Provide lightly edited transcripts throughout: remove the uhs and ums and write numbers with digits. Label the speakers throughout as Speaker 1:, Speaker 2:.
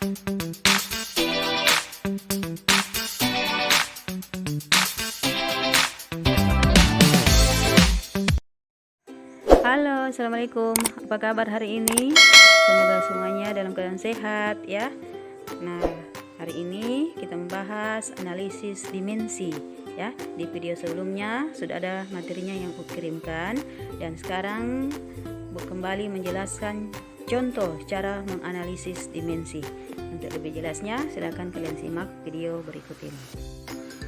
Speaker 1: Halo, assalamualaikum. Apa kabar hari ini? Semoga semuanya dalam keadaan sehat ya. Nah, hari ini kita membahas analisis dimensi ya. Di video sebelumnya sudah ada materinya yang aku kirimkan, dan sekarang kembali menjelaskan contoh cara menganalisis dimensi. Untuk lebih jelasnya, silakan kalian simak video berikut ini.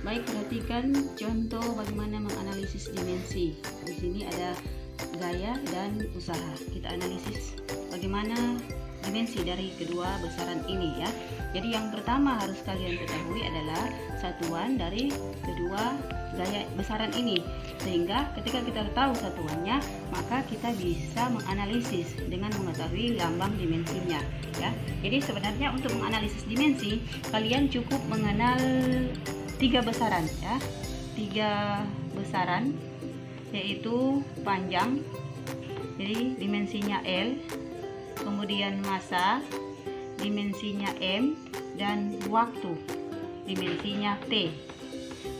Speaker 1: Baik, perhatikan contoh bagaimana menganalisis dimensi. Di sini ada gaya dan usaha. Kita analisis bagaimana dimensi dari kedua besaran ini ya. Jadi yang pertama harus kalian ketahui adalah satuan dari kedua gaya besaran ini, sehingga ketika kita tahu satuannya, maka kita bisa menganalisis dengan mengetahui lambang dimensinya ya. Jadi sebenarnya untuk menganalisis dimensi, kalian cukup mengenal tiga besaran ya. Tiga besaran, yaitu panjang, jadi dimensinya L, kemudian massa, dimensinya M, dan waktu, dimensinya T.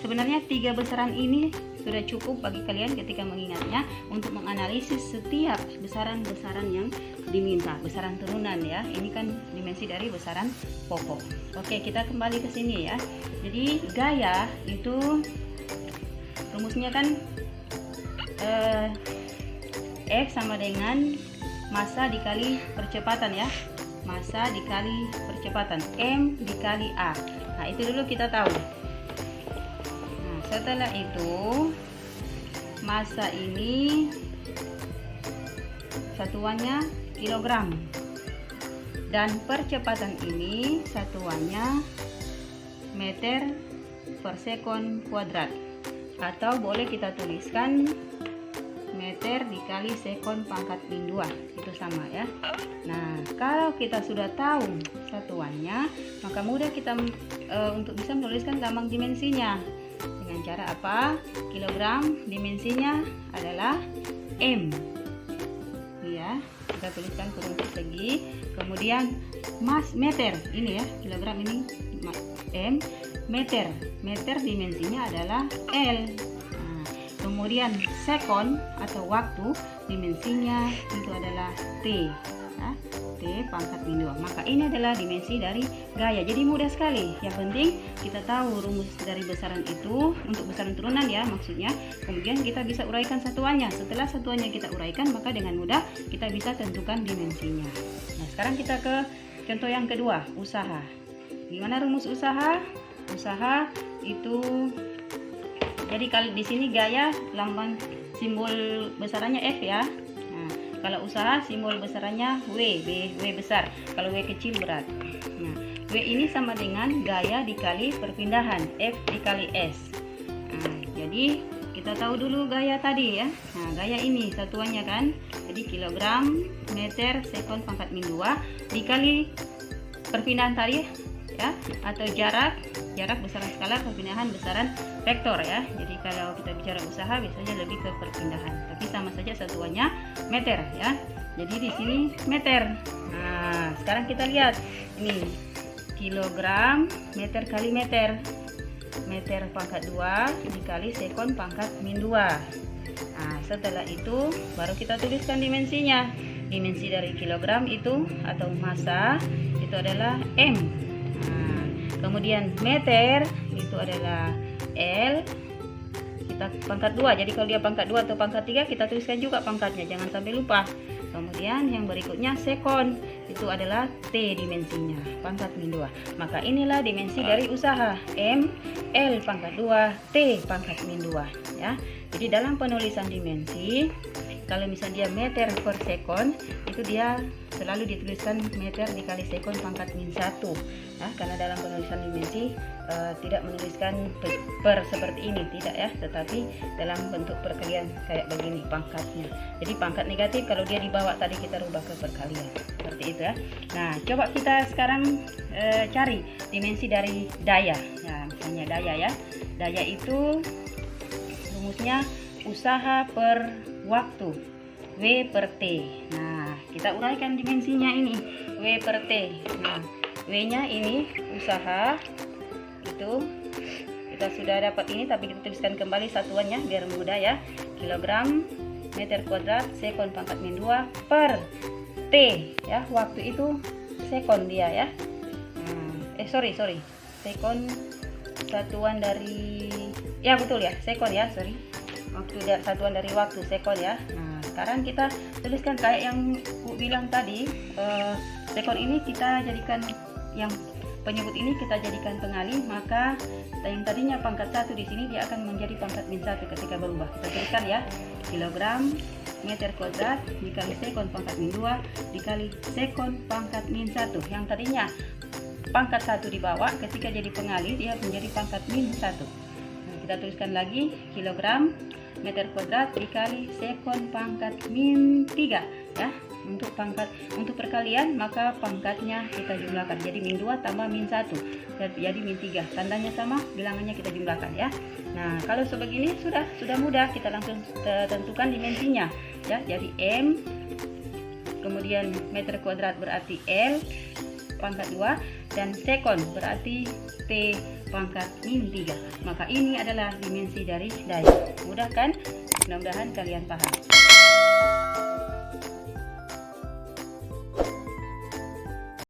Speaker 1: Sebenarnya tiga besaran ini sudah cukup bagi kalian ketika mengingatnya untuk menganalisis setiap besaran-besaran yang diminta, besaran turunan ya. Ini kan dimensi dari besaran pokok. Oke, kita kembali ke sini ya. Jadi gaya itu rumusnya kan F sama dengan massa dikali percepatan ya, massa dikali percepatan, M dikali A. Nah itu dulu kita tahu. Nah, setelah itu massa ini satuannya kilogram, dan percepatan ini satuannya meter per sekon kuadrat, atau boleh kita tuliskan meter dikali sekon pangkat min 2, itu sama ya. Nah, kalau kita sudah tahu satuannya, maka mudah kita untuk bisa menuliskan lambang dimensinya. Dengan cara apa? Kilogram dimensinya adalah M. Ya, kita tuliskan kurung persegi. Kemudian meter ini ya, kilogram ini M, meter dimensinya adalah L. Kemudian sekon atau waktu dimensinya itu adalah T ya, T pangkat min 2. Maka ini adalah dimensi dari gaya. Jadi mudah sekali. Yang penting kita tahu rumus dari besaran itu untuk besaran turunan ya maksudnya. Kemudian kita bisa uraikan satuannya. Setelah satuannya kita uraikan, maka dengan mudah kita bisa tentukan dimensinya. Nah, sekarang kita ke contoh yang kedua, usaha. Gimana rumus usaha? Usaha itu, jadi kalau di sini gaya lambang simbol besarannya F ya. Nah, kalau usaha simbol besarannya W besar. Kalau W kecil berat. Nah, W ini sama dengan gaya dikali perpindahan F dikali S. Nah, jadi kita tahu dulu gaya tadi ya. Nah, gaya ini satuannya kan. Jadi kilogram meter sekon pangkat min 2 dikali perpindahan tadi ya, atau jarak besaran skalar, perpindahan besaran vektor ya. Jadi kalau kita bicara usaha biasanya lebih ke perpindahan, tapi sama saja satuannya meter ya. Jadi di sini meter. Nah, sekarang kita lihat ini kilogram meter kali meter, meter pangkat 2 dikali sekon pangkat min 2. Nah, setelah itu baru kita tuliskan dimensinya. Dimensi dari kilogram itu atau massa itu adalah M. Kemudian meter itu adalah L, kita pangkat 2. Jadi kalau dia pangkat 2 atau pangkat 3, kita tuliskan juga pangkatnya, jangan sampai lupa. Kemudian yang berikutnya sekon, itu adalah T dimensinya, pangkat min 2. Maka inilah dimensi dari usaha, M, L pangkat 2, T pangkat min 2 ya. Jadi dalam penulisan dimensi, kalau misalnya dia meter per sekon, itu dia selalu dituliskan meter dikali sekon pangkat min 1 ya, karena dalam penulisan dimensi tidak menuliskan per seperti ini, tidak ya, tetapi dalam bentuk perkalian kayak begini pangkatnya. Jadi pangkat negatif kalau dia dibawa tadi kita rubah ke perkalian seperti itu ya. Nah, coba kita sekarang cari dimensi dari daya. Nah, misalnya daya ya, daya itu rumusnya usaha per waktu, W per T. Nah, kita uraikan dimensinya ini, W per T. Nah, W-nya ini usaha, itu kita sudah dapat ini, tapi kita tuliskan kembali satuannya biar mudah ya. Kilogram meter kuadrat sekon pangkat min 2 per T ya, waktu itu sekon dia ya. Sorry sekon satuan dari, ya betul ya, sekon ya, sorry, waktu satuan dari waktu sekon ya. Nah sekarang kita tuliskan kayak yang ku bilang tadi, sekon ini kita jadikan, yang penyebut ini kita jadikan pengalih, maka yang tadinya pangkat 1 di sini dia akan menjadi pangkat min 1 ketika berubah. Kita tuliskan ya, kilogram meter kuadrat dikali sekon pangkat min 2 dikali sekon pangkat min 1. Yang tadinya pangkat 1 dibawa, ketika jadi pengalih dia menjadi pangkat min 1. Nah, kita tuliskan lagi, kilogram meter kuadrat dikali sekon pangkat min 3 ya. Untuk perkalian maka pangkatnya kita jumlahkan, jadi min 2 tambah min 1 jadi min 3, tandanya sama, bilangannya kita jumlahkan ya. Nah kalau sebegini sudah mudah, kita langsung tentukan dimensinya ya. Jadi M, kemudian meter kuadrat berarti L pangkat 2, dan sekon berarti T pangkat min 3. Maka ini adalah dimensi dari daya. Mudah kan? Mudah-mudahan kalian paham.